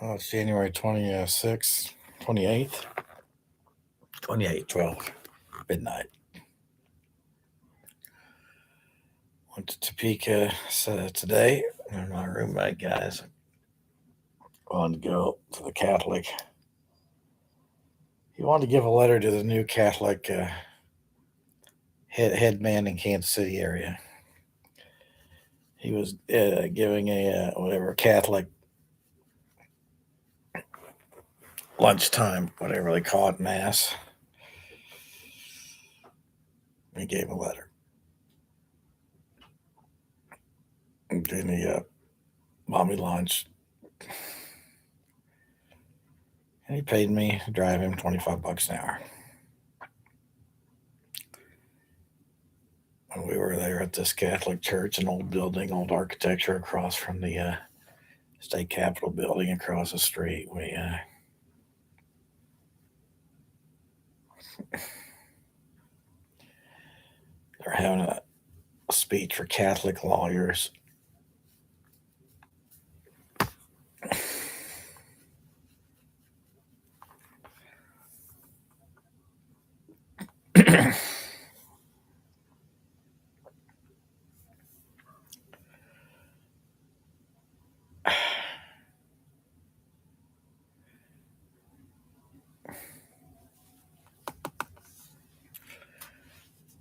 Well, it's January 26th, 28th, 12, midnight. Went to Topeka today. And my roommate guys wanted to go to the Catholic. He wanted to give a letter to the new Catholic head man in Kansas City area. He was giving a whatever Catholic lunchtime, whatever they call it, mass. He gave a letter. And then he bought me lunch. And he paid me to drive him $25 an hour. When we were there at this Catholic church, an old building, old architecture across from the state capitol building across the street, they're having a speech for Catholic lawyers.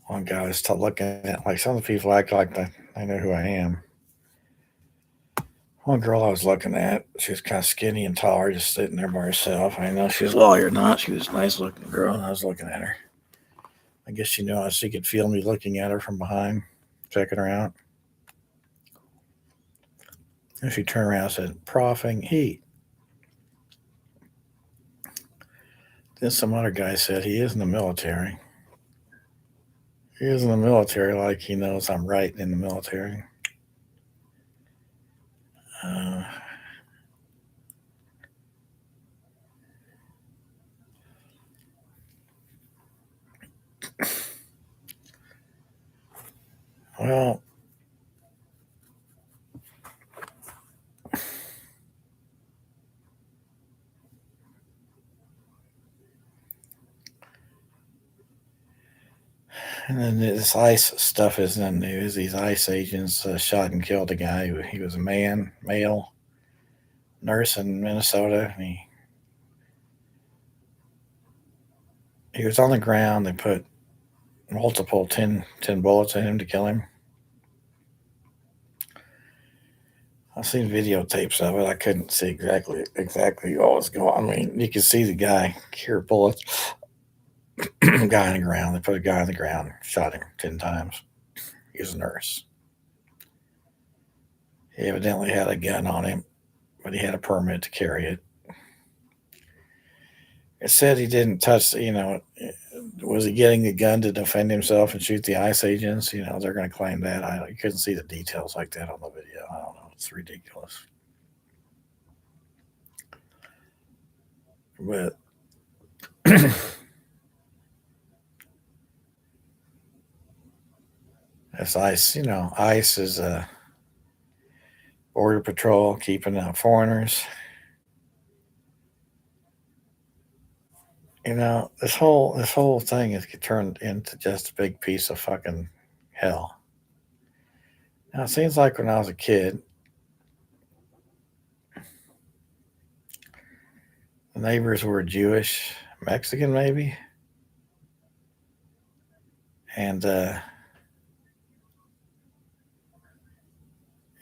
One guy was looking at, like, some of the people act like they know who I am. One girl I was looking at, she was kind of skinny and taller, just sitting there by herself. I didn't know she was a lawyer or not. She was a nice looking girl, and I was looking at her. I guess she could feel me looking at her from behind, checking her out. And she turned around and said, "Proffing heat." Then some other guy said he is in the military. He is in the military, like he knows I'm right in the military. Uh, well, and then this ICE stuff isn't in the news. These ICE agents shot and killed a guy. He was a male nurse in Minnesota. He was on the ground. They put multiple 10 bullets in him to kill him. I've seen videotapes of it. I couldn't see exactly what was going on. I mean, you could see the guy hear bullets. Guy on the ground. They put a guy on the ground, shot him 10 times. He was a nurse. He evidently had a gun on him, but he had a permit to carry it. It said he didn't touch, was he getting the gun to defend himself and shoot the ICE agents? They're going to claim that. I couldn't see the details like that on the video. I don't know. It's ridiculous. But that's ICE. ICE is border patrol keeping out foreigners. This whole thing is turned into just a big piece of fucking hell. Now it seems like when I was a kid, the neighbors were Jewish, Mexican maybe, and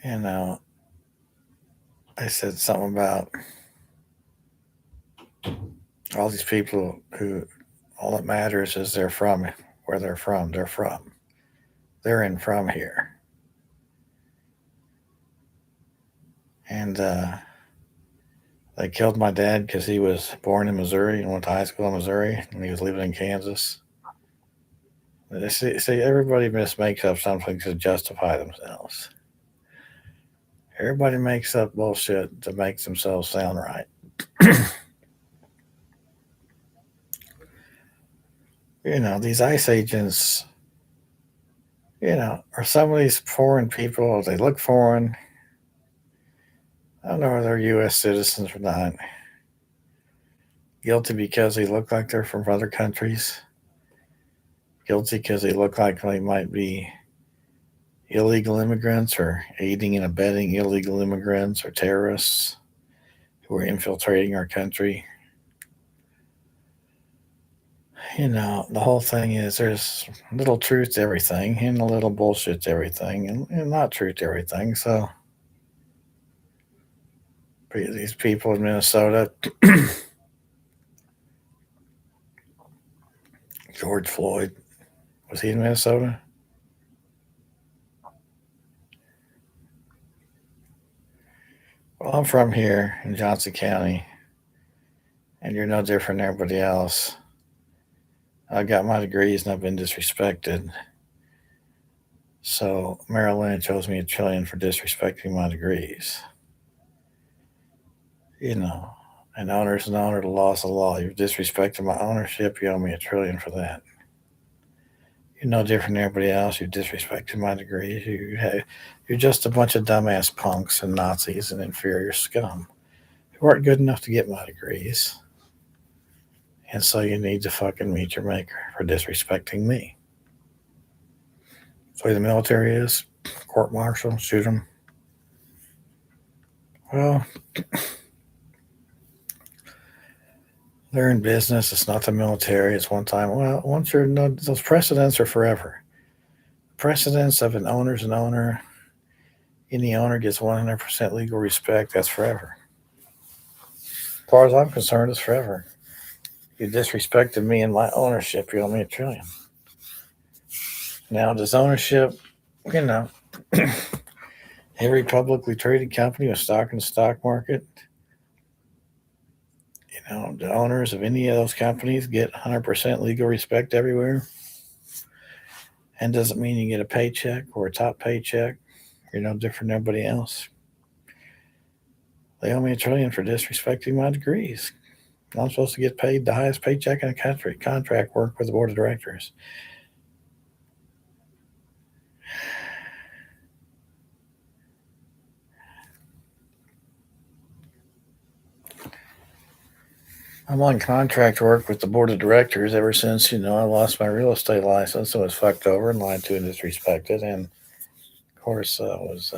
you know, they said something about all these people who all that matters is they're from where they're from. They're in from here, and they killed my dad because he was born in Missouri and went to high school in Missouri, and he was living in Kansas. See, everybody just makes up something to justify themselves. Everybody makes up bullshit to make themselves sound right. These ICE agents, are some of these foreign people. They look foreign. I don't know whether they're U.S. citizens or not. Guilty because they look like they're from other countries. Guilty because they look like they might be illegal immigrants or aiding and abetting illegal immigrants or terrorists who are infiltrating our country. The whole thing is there's little truth to everything and a little bullshit to everything and not truth to everything. So these people in Minnesota, George Floyd, was he in Minnesota? Well, I'm from here in Johnson County, and you're no different than everybody else. I got my degrees and I've been disrespected. So Merrill Lynch owes me $1 trillion for disrespecting my degrees. An owner's an owner, the law's the law. You've disrespected my ownership, you owe me $1 trillion for that. You're no different than everybody else. You've disrespected my degrees. You're just a bunch of dumbass punks and Nazis and inferior scum who aren't good enough to get my degrees. And so you need to fucking meet your maker for disrespecting me. So the military is court martial, shoot them. Well, they're in business. It's not the military. It's one time. Well, once you're no, those precedents are forever. Precedents of an owner's an owner. Any owner gets 100% legal respect. That's forever. As far as I'm concerned, it's forever. You disrespected me and my ownership. You owe me $1 trillion. Now, does ownership, every publicly traded company with stock in the stock market, the owners of any of those companies get 100% legal respect everywhere. And doesn't mean you get a paycheck or a top paycheck. You're no different than everybody else. They owe me $1 trillion for disrespecting my degrees. I'm supposed to get paid the highest paycheck in the country, contract work with the board of directors. I'm on contract work with the board of directors ever since, I lost my real estate license and was fucked over and lied to and disrespected. And of course, was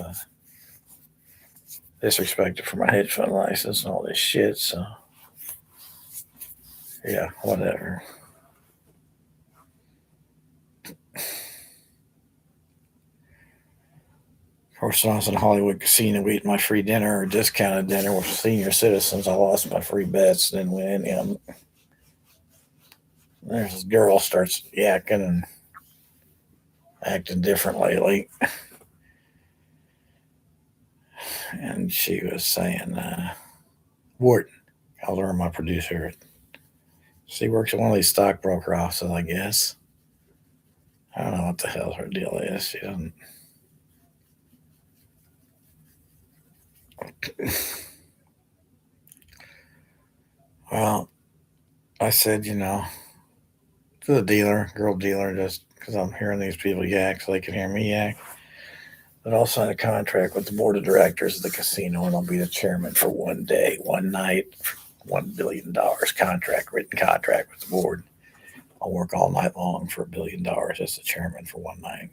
disrespected for my hedge fund license and all this shit. So, yeah, whatever. Of course, when I was in a Hollywood casino eating my free dinner or discounted dinner with senior citizens, I lost my free bets and then went in. There's this girl starts yakking and acting different lately. And she was saying, Wharton, called her my producer. She works at one of these stockbroker offices, I guess. I don't know what the hell her deal is. She doesn't. Well, I said, to the girl dealer, just because I'm hearing these people yak so they can hear me yak, that I'll sign a contract with the board of directors of the casino and I'll be the chairman for one day, one night, $1 billion written contract with the board. I'll work all night long for $1 billion as the chairman for one night.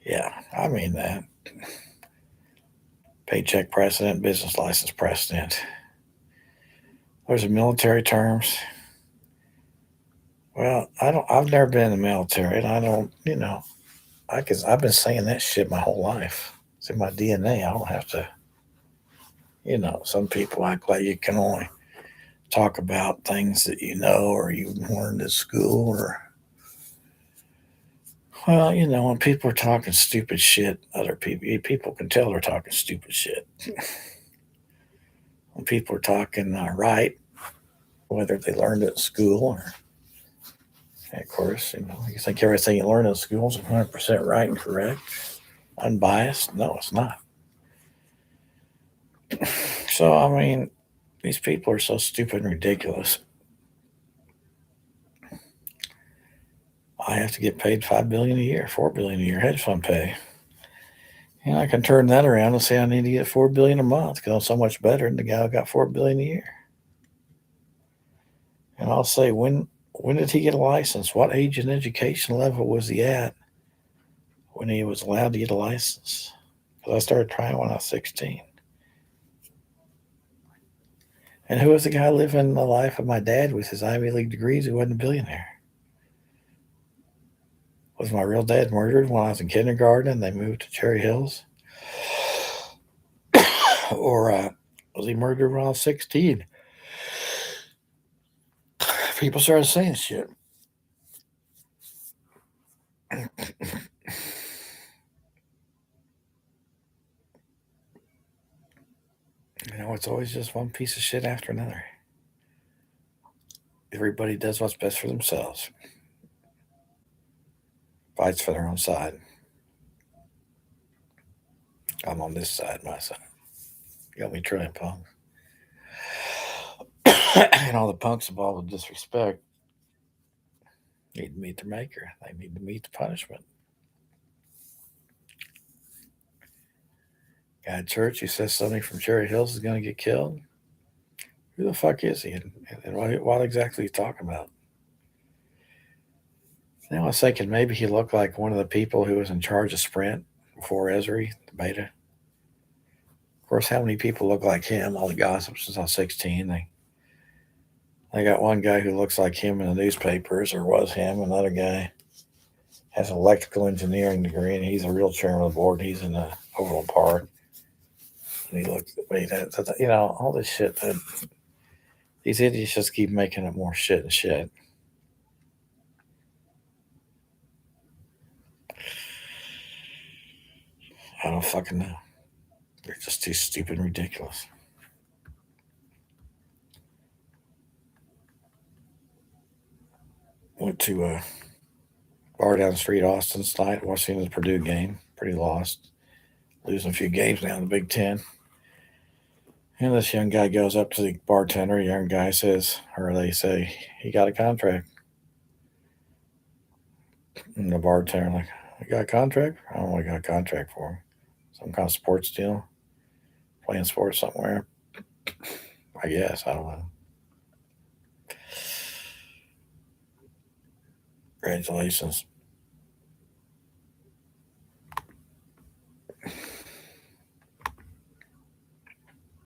Yeah, I mean that. Paycheck precedent, business license precedent. There's a military terms. Well, I've never been in the military, and I don't. I've been saying that shit my whole life. It's in my DNA. I don't have to. Some people act like you can only talk about things that you know or you learned at school or. Well, when people are talking stupid shit, other people can tell they're talking stupid shit. When people are talking right, whether they learned it at school or, of course, you think everything you learn in school is 100% right and correct, unbiased. No, it's not. So, I mean, these people are so stupid and ridiculous. I have to get paid $5 billion a year, $4 billion a year hedge fund pay. And I can turn that around and say I need to get $4 billion a month because I'm so much better than the guy who got $4 billion a year. And I'll say, when did he get a license? What age and education level was he at when he was allowed to get a license? Because I started trying when I was 16. And who was the guy living the life of my dad with his Ivy League degrees who wasn't a billionaire? Was my real dad murdered when I was in kindergarten and they moved to Cherry Hills? Or was he murdered when I was 16? People started saying shit. It's always just one piece of shit after another. Everybody does what's best for themselves, fights for their own side. I'm on this side, my side. You got me trying, punk. And all the punks involved with disrespect need to meet their maker. They need to meet the punishment. Guy at church who says somebody from Cherry Hills is going to get killed. Who the fuck is he? And what exactly is he talking about? I was thinking maybe he looked like one of the people who was in charge of Sprint before Esri, the beta. Of course, how many people look like him? All the gossip since I was 16. They got one guy who looks like him in the newspapers, or was him. Another guy has an electrical engineering degree, and he's a real chairman of the board. He's in the Overland Park. And he looks, all this shit. These idiots just keep making it more shit and shit. I don't fucking know. They're just too stupid and ridiculous. Went to a bar down the street, Austin tonight, watching the Purdue game. Pretty lost. Losing a few games now in the Big Ten. And this young guy goes up to the bartender. Young guy says, or they say, he got a contract. And the bartender, like, you got a contract? I don't know what you got a contract for. Some kind of sports deal? Playing sports somewhere? I guess. I don't know. Congratulations.